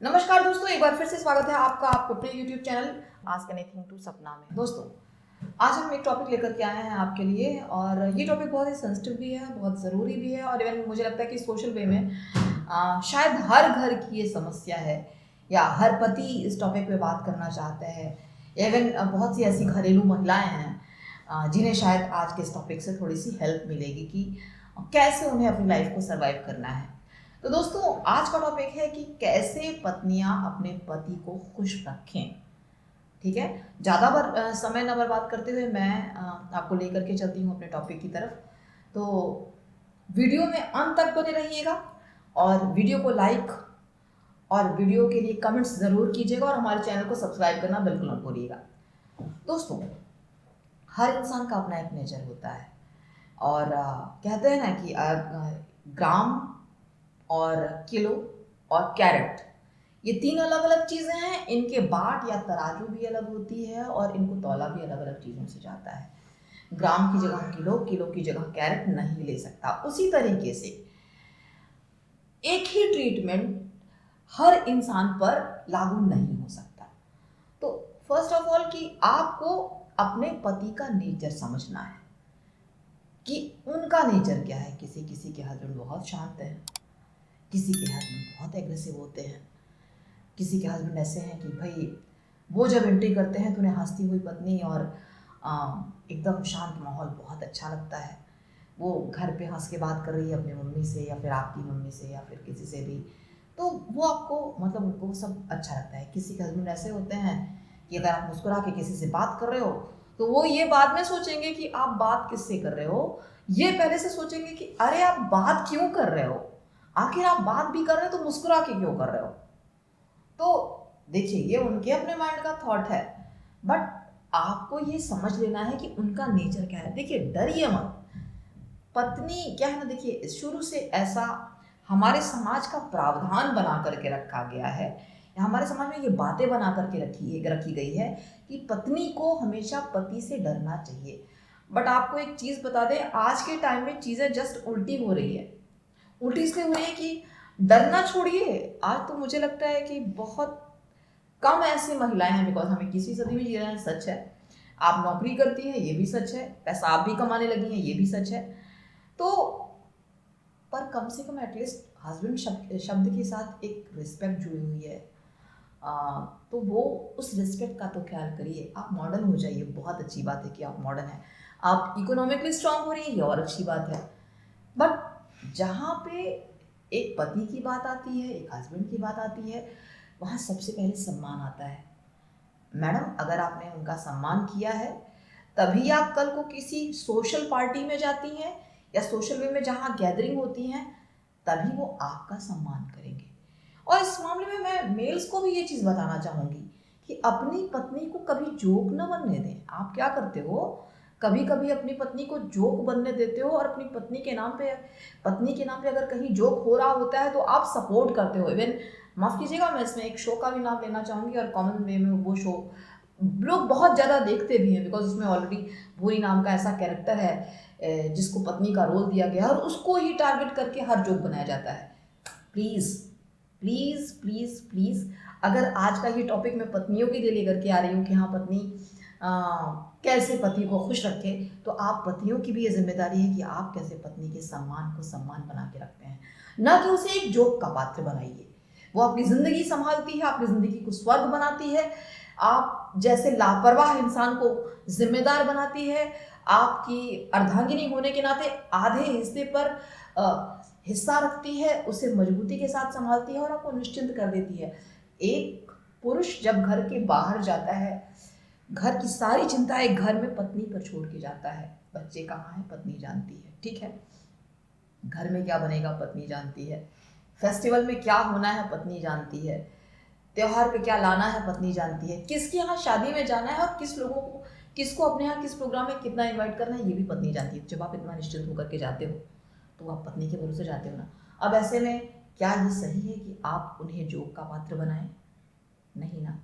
नमस्कार दोस्तों, एक बार फिर से स्वागत है आपका आपके अपने YouTube channel ask anything to Sapna में। दोस्तों, आज हम एक टॉपिक लेकर के आए हैं आपके लिए और ये टॉपिक बहुत ही सेंसिटिव भी है, बहुत ज़रूरी भी है और इवन मुझे लगता है कि सोशल वे में शायद हर घर की ये समस्या है या हर पति इस टॉपिक पे बात करना चाहते हैं। इवन बहुत सी ऐसी घरेलू महिलाएं हैं जिन्हें शायद आज के इस टॉपिक से थोड़ी सी हेल्प मिलेगी कि कैसे उन्हें अपनी लाइफ को सर्वाइव करना है। तो दोस्तों, आज का टॉपिक है कि कैसे पत्नियां अपने पति को खुश रखें। ठीक है, ज़्यादा समय न बर्बाद करते हुए मैं आपको लेकर के चलती हूँ अपने टॉपिक की तरफ। तो वीडियो में अंत तक बने रहिएगा और वीडियो को लाइक और वीडियो के लिए कमेंट्स ज़रूर कीजिएगा और हमारे चैनल को सब्सक्राइब करना बिल्कुल मत भूलिएगा। दोस्तों, हर इंसान का अपना एक नेचर होता है और कहते हैं ना कि ग्राम और किलो और कैरेट, ये तीन अलग अलग चीज़ें हैं। इनके बाट या तराजू भी अलग होती है और इनको तौला भी अलग अलग चीज़ों से जाता है। ग्राम की जगह किलो, किलो की जगह कैरेट नहीं ले सकता। उसी तरीके से एक ही ट्रीटमेंट हर इंसान पर लागू नहीं हो सकता। तो फर्स्ट ऑफ ऑल कि आपको अपने पति का नेचर समझना है कि उनका नेचर क्या है। किसी किसी के हस्बैंड बहुत शांत हैं, किसी के हस्बैंड बहुत एग्रेसिव होते हैं, किसी के हस्बैंड ऐसे हैं कि भाई वो जब एंट्री करते हैं तो उन्हें हंसती हुई पत्नी और एकदम शांत माहौल बहुत अच्छा लगता है। वो घर पे हंस के बात कर रही है अपनी मम्मी से या फिर आपकी मम्मी से या फिर किसी से भी, तो वो आपको मतलब उनको सब अच्छा लगता है। किसी के हस्बैंड ऐसे होते हैं कि अगर आप मुस्कुरा के किसी से बात कर रहे हो तो वो ये बाद में सोचेंगे कि आप बात किससे कर रहे हो। ये पहले से सोचेंगे कि अरे आप बात क्यों कर रहे हो, आखिर आप बात भी कर रहे हो तो मुस्कुरा के क्यों कर रहे हो। तो देखिए, ये उनके अपने माइंड का थॉट है, बट आपको ये समझ लेना है कि उनका नेचर क्या है। देखिए, डरिए मत। पत्नी क्या है ना, देखिए शुरू से ऐसा हमारे समाज का प्रावधान बना करके रखा गया है, हमारे समाज में ये बातें बना करके रखी गई है कि पत्नी को हमेशा पति से डरना चाहिए। बट आपको एक चीज़ बता दें, आज के टाइम में चीज़ें जस्ट उल्टी हो रही है। उल्टी इसलिए हो रही है कि डरना छोड़िए, आज तो मुझे लगता है कि बहुत कम ऐसी महिलाएं हैं, बिकॉज हम 21वीं सदी में जी रहे हैं। सच है, आप नौकरी करती हैं, ये भी सच है, पैसा आप भी कमाने लगी हैं, ये भी सच है। तो पर कम से कम एटलीस्ट हस्बैंड शब्द के साथ एक रिस्पेक्ट जुड़ी हुई है। तो वो उस रिस्पेक्ट का तो ख्याल करिए। आप मॉडर्न हो जाइए, बहुत अच्छी बात है कि आप मॉडर्न हैं, आप इकोनॉमिकली स्ट्रांग हो रही है, ये और अच्छी बात है। बट जहाँ पे एक पति की बात आती है, एक हस्बैंड की बात आती है, वहाँ सबसे पहले सम्मान आता है। मैडम, अगर आपने उनका सम्मान किया है तभी आप कल को किसी सोशल पार्टी में जाती हैं या सोशल वे में जहाँ गैदरिंग होती हैं, तभी वो आपका सम्मान करेंगे। और इस मामले में मैं मेल्स को भी ये चीज़ बताना चाहूँगी कि अपनी पत्नी को कभी जोक न बनने दें। आप क्या करते हो, कभी कभी अपनी पत्नी को जोक बनने देते हो और अपनी पत्नी के नाम पे अगर कहीं जोक हो रहा होता है तो आप सपोर्ट करते हो। इवन माफ़ कीजिएगा, मैं इसमें एक शो का भी नाम लेना चाहूँगी और कॉमन वे में वो शो लोग बहुत ज़्यादा देखते भी हैं, बिकॉज उसमें ऑलरेडी भूरी नाम का ऐसा कैरेक्टर है जिसको पत्नी का रोल दिया गया है और उसको ही टारगेट करके हर जोक बनाया जाता है। प्लीज़ प्लीज़ प्लीज़ प्लीज़, अगर आज का ये टॉपिक मैं पत्नियों के लिए लेकर के आ रही हूँ कि हाँ पत्नी कैसे पति को खुश रखे, तो आप पतियों की भी ये जिम्मेदारी है कि आप कैसे पत्नी के सम्मान को सम्मान बना के रखते हैं, ना कि उसे एक जोक का पात्र बनाइए। वो अपनी ज़िंदगी संभालती है, आपकी ज़िंदगी को स्वर्ग बनाती है, आप जैसे लापरवाह इंसान को जिम्मेदार बनाती है, आपकी अर्धांगिनी होने के नाते आधे हिस्से पर हिस्सा रखती है, उसे मजबूती के साथ संभालती है और आपको निश्चिंत कर देती है। एक पुरुष जब घर के बाहर जाता है, घर की सारी चिंताएं घर में पत्नी पर छोड़ के जाता है। बच्चे कहाँ हैं, पत्नी जानती है, ठीक है। घर में क्या बनेगा, पत्नी जानती है। फेस्टिवल में क्या होना है, पत्नी जानती है। त्योहार पे क्या लाना है, पत्नी जानती है। किसके यहाँ शादी में जाना है और किसको अपने यहाँ किस प्रोग्राम में कितना इनवाइट करना है, ये भी पत्नी जानती है। जब आप इतना निश्चिंत होकर के जाते हो तो आप पत्नी के भरोसे जाते हो ना। अब ऐसे में क्या ये सही है कि आप उन्हें जोक का पात्र बनाएं? नहीं ना।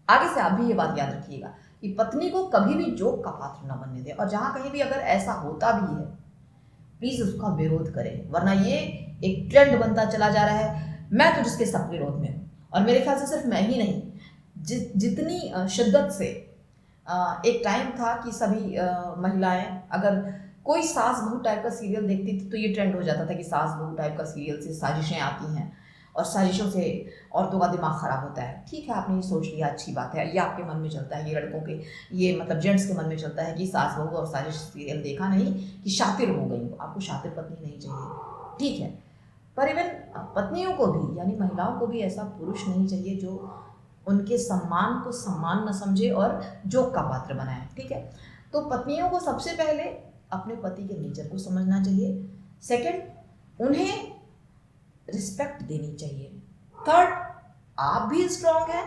आगे से आप भी ये बात याद रखिएगा कि पत्नी को कभी भी जोक का पात्र न बनने दें, और जहाँ कहीं भी अगर ऐसा होता भी है प्लीज़ उसका विरोध करें, वरना ये एक ट्रेंड बनता चला जा रहा है। मैं तो जिसके सब विरोध में हूँ और मेरे ख्याल से सिर्फ मैं ही नहीं, जितनी शिद्दत से एक टाइम था कि सभी महिलाएं अगर कोई सास बहू टाइप का सीरियल देखती थी तो ये ट्रेंड हो जाता था कि सास बहू टाइप का सीरियल से साजिशें आती हैं और साजिशों से औरतों का दिमाग ख़राब होता है। ठीक है, आपने ये सोच लिया, अच्छी बात है, ये आपके मन में चलता है, ये लड़कों के, ये मतलब जेंट्स के मन में चलता है कि सास बहू और साजिश सीरियल देखा नहीं कि शातिर हो गई हो। आपको शातिर पत्नी नहीं चाहिए, ठीक है, पर इवन पत्नियों को भी, यानी महिलाओं को भी ऐसा पुरुष नहीं चाहिए जो उनके सम्मान को सम्मान न समझे और जोक का पात्र बनाए। ठीक है, तो पत्नियों को सबसे पहले अपने पति के नेचर को समझना चाहिए। सेकंड, उन्हें रिस्पेक्ट देनी चाहिए। थर्ड, आप भी स्ट्रांग हैं,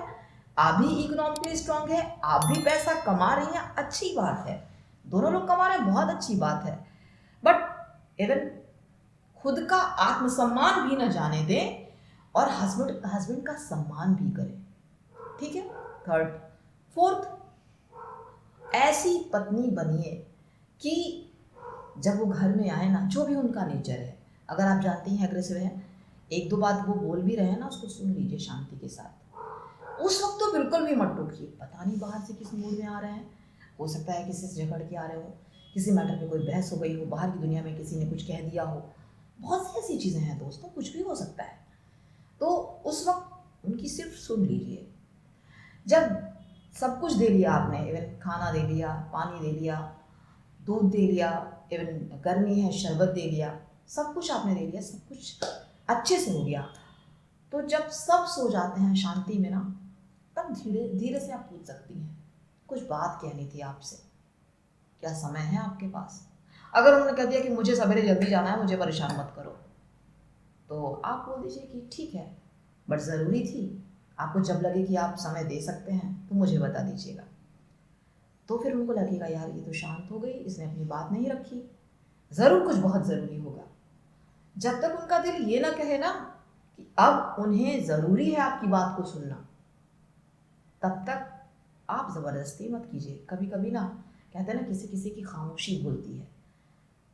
आप भी इकोनॉमिकली स्ट्रांग है, आप भी पैसा कमा रही हैं, अच्छी बात है, दोनों लोग कमा रहे हैं, बहुत अच्छी बात है, बट इवन खुद का आत्मसम्मान भी न जाने दें और हस्बैंड का सम्मान भी करें। ठीक है, थर्ड। फोर्थ, ऐसी पत्नी बनिए कि जब वो घर में आए ना, जो भी उनका नेचर है, अगर आप जानती हैं एग्रेसिव है, एक दो बात वो बोल भी रहे हैं ना, उसको सुन लीजिए शांति के साथ। उस वक्त तो बिल्कुल भी मत टोकिए, पता नहीं बाहर से किस मूड में आ रहे हैं, हो सकता है किसी से झगड़ के आ रहे हो, किसी मैटर पे कोई बहस हो गई हो, बाहर की दुनिया में किसी ने कुछ कह दिया हो, बहुत सी ऐसी चीज़ें हैं दोस्तों, कुछ भी हो सकता है। तो उस वक्त उनकी सिर्फ सुन लीजिए। जब सब कुछ दे लिया आपने, इवन खाना दे लिया, पानी दे लिया, दूध दे लिया, इवन गर्मी है शरबत दे लिया, सब कुछ आपने दे लिया, सब कुछ अच्छे से हो गया, तो जब सब सो जाते हैं शांति में ना, तब धीरे धीरे से आप पूछ सकती हैं कुछ बात कहनी थी आपसे, क्या समय है आपके पास? अगर उन्होंने कह दिया कि मुझे सवेरे जल्दी जाना है, मुझे परेशान मत करो, तो आप बोल दीजिए कि ठीक है, बट ज़रूरी थी, आपको जब लगे कि आप समय दे सकते हैं तो मुझे बता दीजिएगा। तो फिर उनको लगेगा यार ये तो शांत हो गई, इसने अपनी बात नहीं रखी, ज़रूर कुछ बहुत ज़रूरी होगा। जब तक उनका दिल ये ना कहे ना कि अब उन्हें ज़रूरी है आपकी बात को सुनना, तब तक आप ज़बरदस्ती मत कीजिए। कभी कभी ना कहते हैं ना, किसी किसी की खामोशी बोलती है,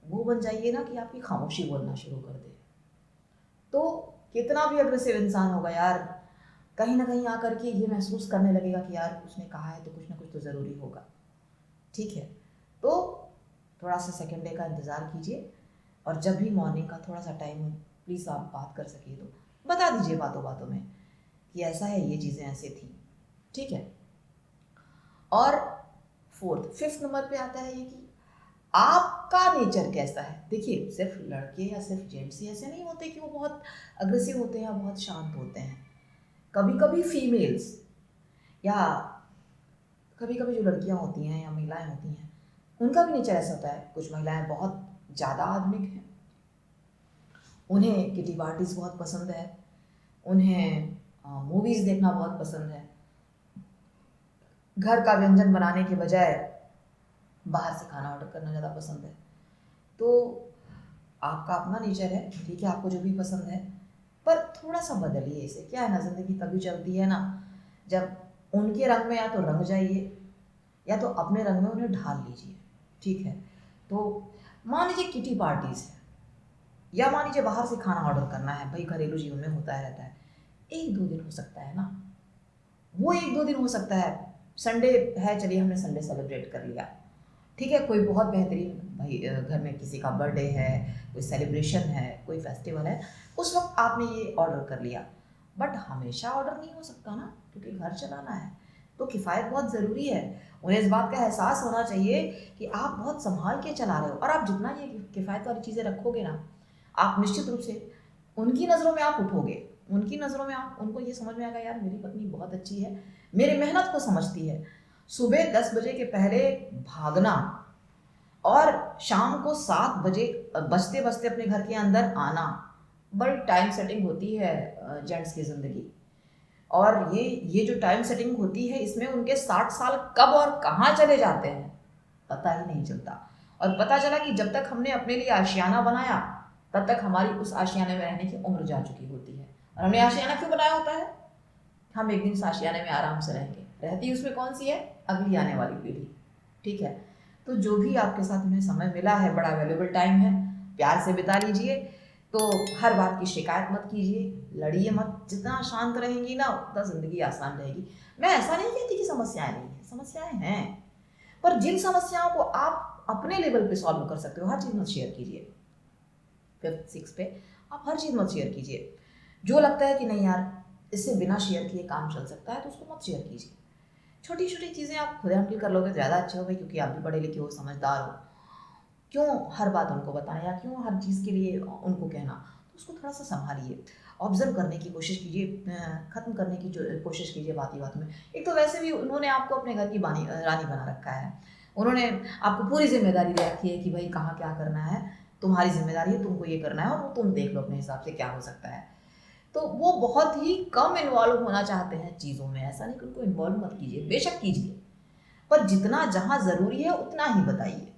वो बन जाइए ना कि आपकी खामोशी बोलना शुरू कर दे। तो कितना भी अग्रेसिव इंसान होगा यार, कहीं ना कहीं आकर के ये महसूस करने लगेगा कि यार उसने कहा है तो कुछ ना कुछ तो ज़रूरी होगा। ठीक है, तो थोड़ा सा सेकेंड डे का इंतज़ार कीजिए, और जब भी मॉर्निंग का थोड़ा सा टाइम हो, प्लीज़ आप बात कर सकिए तो बता दीजिए बातों बातों में कि ऐसा है, ये चीज़ें ऐसे थी। ठीक है, और फिफ्थ नंबर पे आता है ये कि आपका नेचर कैसा है। देखिए, सिर्फ लड़के या सिर्फ जेंट्स ही ऐसे नहीं होते कि वो बहुत अग्रेसिव होते हैं या बहुत शांत होते हैं। कभी कभी फीमेल्स या कभी कभी जो लड़कियां होती हैं या महिलाएं होती हैं, उनका भी नेचर ऐसा होता है। कुछ महिलाएं बहुत ज़्यादा आधुनिक हैं, उन्हें किटी पार्टीज़ बहुत पसंद है, उन्हें मूवीज़ देखना बहुत पसंद है, घर का व्यंजन बनाने के बजाय बाहर से खाना ऑर्डर करना ज़्यादा पसंद है। तो आपका अपना नेचर है, ठीक है, आपको जो भी पसंद है, पर थोड़ा सा बदलिए इसे। क्या है ना, ज़िंदगी तभी चलती है ना जब उनके रंग में या तो रंग जाइए या तो अपने रंग में उन्हें ढाल लीजिए। ठीक है, तो मान लीजिए किटी पार्टीज़ है या मान लीजिए बाहर से खाना ऑर्डर करना है, भाई घरेलू जीवन में होता है रहता है, एक दो दिन हो सकता है ना, वो एक दो दिन हो सकता है। संडे है, चलिए हमने संडे सेलिब्रेट कर लिया, ठीक है, कोई बहुत बेहतरीन भाई घर में किसी का बर्थडे है, कोई सेलिब्रेशन है, कोई फेस्टिवल है, उस वक्त आपने ये ऑर्डर कर लिया। बट हमेशा ऑर्डर नहीं हो सकता ना, क्योंकि घर चलाना है, तो किफ़ायत बहुत ज़रूरी है। उन्हें इस बात का एहसास होना चाहिए कि आप बहुत संभाल के चला रहे हो, और आप जितना ये किफ़ायत वाली चीज़ें रखोगे ना, आप निश्चित रूप से उनकी नज़रों में आप उठोगे, उनकी नज़रों में आप, उनको ये समझ में आएगा यार मेरी पत्नी बहुत अच्छी है, मेरी मेहनत को समझती है। सुबह 10 बजे के पहले भागना और शाम को 7 बजे बजते बजते अपने घर के अंदर आना, बड़ी टाइम सेटिंग होती है जेंट्स की ज़िंदगी। और ये जो टाइम सेटिंग होती है, इसमें उनके 60 साल कब और कहाँ चले जाते हैं पता ही नहीं चलता। और पता चला कि जब तक हमने अपने लिए आशियाना बनाया, तब तक हमारी उस आशियाने में रहने की उम्र जा चुकी होती है। और हमने आशियाना क्यों बनाया होता है? हम एक दिन इस आशियाने में आराम से रहेंगे, रहती उसमें कौन सी है? अगली आने वाली पीढ़ी। ठीक है, तो जो भी आपके साथ उन्हें समय मिला है, बड़ा वैल्यूबल टाइम है, प्यार से बिता लीजिए। तो हर बात की शिकायत मत कीजिए, लड़िए मत। जितना शांत रहेंगी ना उतना ज़िंदगी आसान रहेगी। मैं ऐसा नहीं कहती कि समस्याएं नहीं हैं, समस्याएं हैं, पर जिन समस्याओं को आप अपने लेवल पे सॉल्व कर सकते हो, हर चीज़ मत शेयर कीजिए। 5th 6 पे आप हर चीज़ मत शेयर कीजिए। जो लगता है कि नहीं यार इससे बिना शेयर किए काम चल सकता है तो उसको मत शेयर कीजिए। छोटी छोटी चीज़ें आप खुद हैंडल कर लोगे तो ज़्यादा अच्छा हो भाई, क्योंकि आप भी पढ़े लिखे हो, समझदार हो। क्यों हर बात उनको बताना या क्यों हर चीज़ के लिए उनको कहना, तो उसको थोड़ा सा संभालिए, ऑब्जर्व करने की कोशिश कीजिए, ख़त्म करने की जो कोशिश कीजिए बात ही बात में। एक तो वैसे भी उन्होंने आपको अपने घर की रानी बना रखा है, उन्होंने आपको पूरी जिम्मेदारी दे रखी है कि भाई कहाँ क्या करना है, तुम्हारी जिम्मेदारी है, तुमको ये करना है और वो तुम देख लो अपने हिसाब से क्या हो सकता है। तो वो बहुत ही कम इन्वॉल्व होना चाहते हैं चीज़ों में, ऐसा नहीं कि उनको इन्वॉल्व मत कीजिए, बेशक कीजिए, पर जितना जहाँ ज़रूरी है उतना ही बताइए।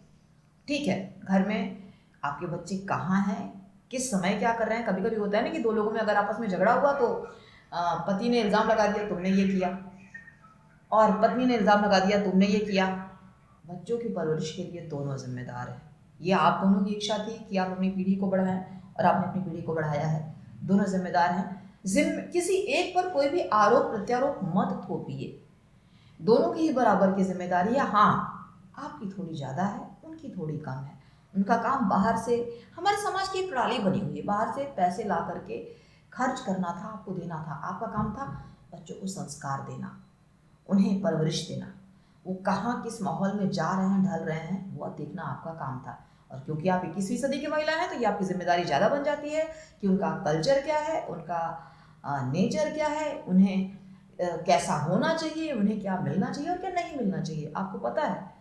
ठीक है, घर में आपके बच्चे कहाँ हैं, किस समय क्या कर रहे हैं। कभी कभी होता है ना कि दो लोगों में अगर आपस में झगड़ा हुआ तो पति ने इल्ज़ाम लगा दिया तुमने ये किया, और पत्नी ने इल्ज़ाम लगा दिया तुमने ये किया। बच्चों की परवरिश के लिए दोनों जिम्मेदार हैं। ये आप दोनों की इच्छा थी कि आप अपनी पीढ़ी को बढ़ाएं और आपने अपनी पीढ़ी को बढ़ाया है, दोनों जिम्मेदार हैं। किसी एक पर कोई भी आरोप प्रत्यारोप मत थोपिए, दोनों की ही बराबर की जिम्मेदारी है। हाँ, आपकी थोड़ी ज़्यादा है, उनकी थोड़ी कम है। उनका काम बाहर से, हमारे समाज की एक प्रणाली बनी हुई है, बाहर से पैसे ला करके खर्च करना था, आपको देना था। आपका काम था बच्चों को संस्कार देना, उन्हें परवरिश देना। वो कहाँ किस माहौल में जा रहे हैं, ढल रहे हैं, वो देखना आपका काम था। और क्योंकि आप 21वीं सदी की महिला हैं तो ये आपकी जिम्मेदारी ज़्यादा बन जाती है कि उनका कल्चर क्या है, उनका नेचर क्या है, उन्हें कैसा होना चाहिए, उन्हें क्या मिलना चाहिए और क्या नहीं मिलना चाहिए। आपको पता है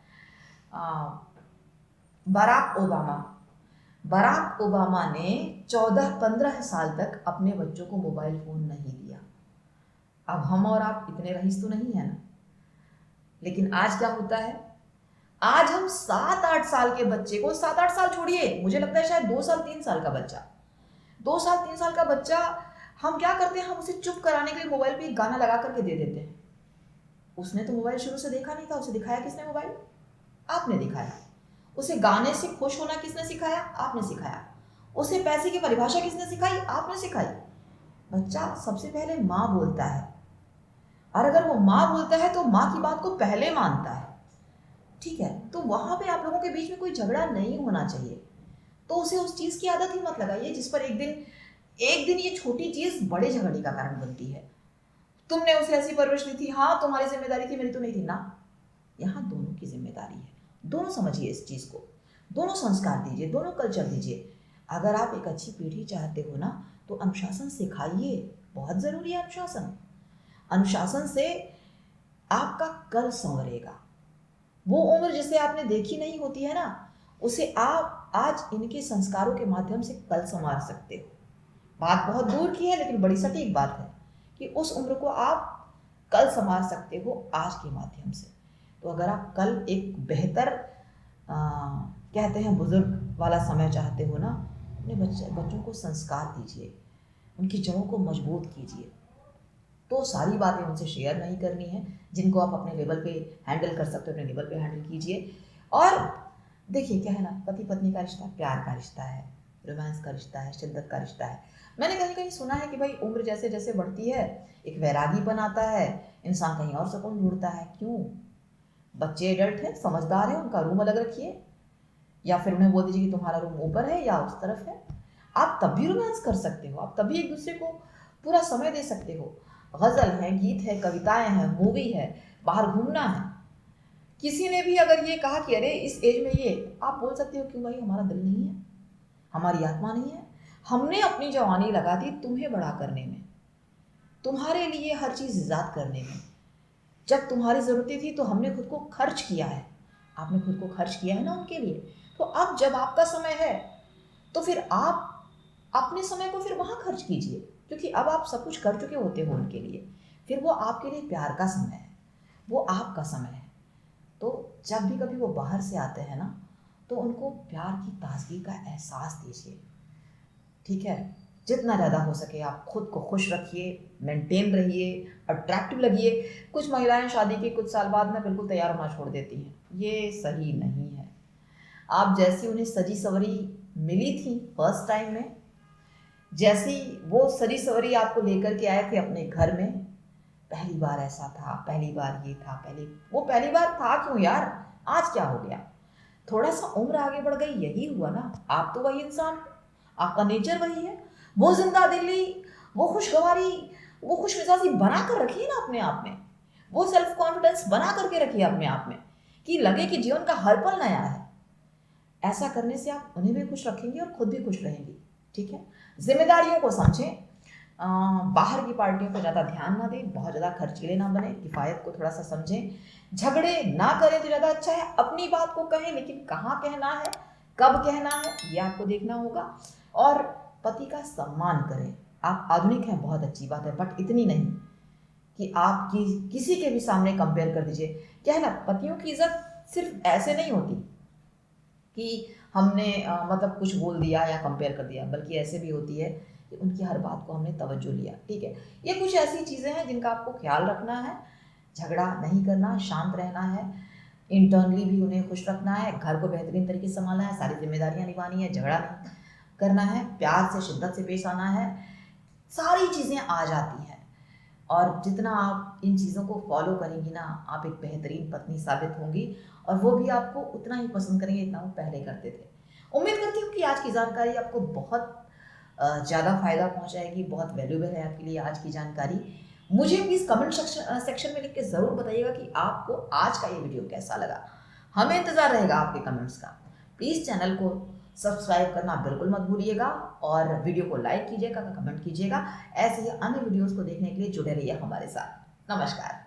बराक ओबामा ने 14-15 साल तक अपने बच्चों को मोबाइल फ़ोन नहीं दिया। अब हम और आप इतने रईस तो नहीं है ना, लेकिन आज क्या होता है, आज हम 7-8 साल के बच्चे को, 7-8 साल छोड़िए, मुझे लगता है शायद 2 साल 3 साल का बच्चा, 2 साल 3 साल का बच्चा, हम क्या करते हैं, हम उसे चुप कराने के लिए मोबाइल पे एक गाना लगा करके दे देते हैं। उसने तो मोबाइल शुरू से देखा नहीं था, उसे दिखाया किसने मोबाइल? आपने दिखाया। उसे गाने से खुश होना किसने सिखाया? आपने सिखाया। उसे पैसे की परिभाषा किसने सिखाई? आपने सिखाई। बच्चा सबसे पहले माँ बोलता है, और अगर वो माँ बोलता है तो माँ की बात को पहले मानता है। ठीक है, तो वहां पे आप लोगों के बीच में कोई झगड़ा नहीं होना चाहिए। तो उसे उस चीज की आदत ही मत लगाइए जिस पर एक दिन ये छोटी चीज बड़े झगड़े का कारण बनती है। तुमने उसे ऐसी परवरिश दी थी, हाँ तुम्हारी जिम्मेदारी थी, मेरी तो नहीं थी ना। यहाँ दोनों की जिम्मेदारी है, दोनों समझिए इस चीज को, दोनों संस्कार दीजिए, दोनों कल्चर दीजिए। अगर आप एक अच्छी पीढ़ी चाहते हो ना तो अनुशासन सिखाइए, बहुत जरूरी है अनुशासन। अनुशासन से आपका कल संवरेगा। वो उम्र जिसे आपने देखी नहीं होती है ना, उसे आप आज इनके संस्कारों के माध्यम से कल संवार सकते हो। बात बहुत दूर की है लेकिन बड़ी सटीक बात है कि उस उम्र को आप कल संवार सकते हो आज के माध्यम से। तो अगर आप कल एक बेहतर कहते हैं बुजुर्ग वाला समय चाहते हो ना, अपने बच्चों को संस्कार दीजिए, उनकी जड़ों को मजबूत कीजिए। तो सारी बातें उनसे शेयर नहीं करनी है, जिनको आप अपने लेवल पे हैंडल कर सकते हो अपने लेवल पे हैंडल कीजिए। और देखिए क्या है ना, पति पत्नी का रिश्ता प्यार का रिश्ता है, रोमांस का रिश्ता है, शिद्दत का रिश्ता है। मैंने कहीं कहीं सुना है कि भाई उम्र जैसे जैसे बढ़ती है एक वैरागीपन आता है, इंसान कहीं और सुकून ढूंढता है। क्यों? बच्चे एडल्ट हैं, समझदार हैं, उनका रूम अलग रखिए, या फिर उन्हें बोल दीजिए कि तुम्हारा रूम ऊपर है या उस तरफ है। आप तब भी रोमांस कर सकते हो, आप तभी एक दूसरे को पूरा समय दे सकते हो। गज़ल है, गीत है, कविताएं हैं, मूवी है, बाहर घूमना है। किसी ने भी अगर ये कहा कि अरे इस एज में ये, आप बोल सकते हो क्यों भाई, हमारा दिल नहीं है, हमारी आत्मा नहीं है। हमने अपनी जवानी लगा दी तुम्हें बड़ा करने में, तुम्हारे लिए हर चीज़ ईजाद करने में। जब तुम्हारी ज़रूरतें थी तो हमने खुद को खर्च किया है, आपने खुद को खर्च किया है ना उनके लिए। तो अब जब आपका समय है तो फिर आप अपने समय को फिर वहाँ खर्च कीजिए, क्योंकि अब आप सब कुछ कर चुके होते हो उनके लिए। फिर वो आपके लिए प्यार का समय है, वो आपका समय है। तो जब भी कभी वो बाहर से आते हैं ना तो उनको प्यार की ताजगी का एहसास दीजिए। ठीक है, जितना ज़्यादा हो सके आप खुद को खुश रखिए, मेंटेन रहिए, अट्रैक्टिव लगिए। कुछ महिलाएं शादी के कुछ साल बाद में बिल्कुल तैयार होना छोड़ देती हैं, ये सही नहीं है। आप जैसी उन्हें सजी सवरी मिली थी फर्स्ट टाइम में, जैसी वो सरी सवरी आपको लेकर के आए थे अपने घर में, पहली बार ऐसा था, पहली बार ये था, पहली बार था क्यों यार, आज क्या हो गया? थोड़ा सा उम्र आगे बढ़ गई, यही हुआ ना। आप तो वही इंसान, आपका नेचर वही है। वो जिंदा दिली, वो खुशगवारी, वो खुश मिजाजी बना कर रखिए ना अपने आप में, वो सेल्फ कॉन्फिडेंस बना करके रखिए अपने आप में कि लगे कि जीवन का हर पल नया है। ऐसा करने से आप उन्हें भी खुश रखेंगे और खुद भी खुश रहेंगी। ठीक है, जिम्मेदारियों को समझें, बाहर की पार्टियों पर ज़्यादा ध्यान ना दें, बहुत ज़्यादा खर्चीले ना बने, किफ़ायत को थोड़ा सा समझें, झगड़े ना करें तो ज़्यादा अच्छा है। अपनी बात को कहें, लेकिन कहाँ कहना है, कब कहना है, ये आपको देखना होगा। और पति का सम्मान करें। आप आधुनिक हैं, बहुत अच्छी बात है, बट इतनी नहीं कि आप किसी के भी सामने कंपेयर कर दीजिए। क्या है ना, पतियों की इज्जत सिर्फ ऐसे नहीं होती कि हमने मतलब कुछ बोल दिया या कंपेयर कर दिया, बल्कि ऐसे भी होती है कि उनकी हर बात को हमने तवज्जो लिया। ठीक है, ये कुछ ऐसी चीज़ें हैं जिनका आपको ख्याल रखना है। झगड़ा नहीं करना, शांत रहना है, इंटरनली भी उन्हें खुश रखना है, घर को बेहतरीन तरीके से संभालना है, सारी जिम्मेदारियां निभानी है, झगड़ा नहीं करना है, प्यार से शिद्दत से पेश आना है। सारी चीज़ें आ जाती हैं, और जितना आप इन चीज़ों को फॉलो करेंगी ना, आप एक बेहतरीन पत्नी साबित होंगी, और वो भी आपको उतना ही पसंद करेंगे जितना वो पहले करते थे। उम्मीद करती हूँ कि आज की जानकारी आपको बहुत ज़्यादा फ़ायदा पहुँचाएगी, बहुत वैल्यूबल है आपके लिए आज की जानकारी। मुझे प्लीज़ कमेंट सेक्शन में लिख के ज़रूर बताइएगा कि आपको आज का ये वीडियो कैसा लगा। हमें इंतज़ार रहेगा आपके कमेंट्स का। प्लीज़ चैनल को सब्सक्राइब करना बिल्कुल मत भूलिएगा, और वीडियो को लाइक कीजिएगा, कमेंट कीजिएगा। ऐसे ही अन्य वीडियोज़ को देखने के लिए जुड़े रहिए हमारे साथ। नमस्कार।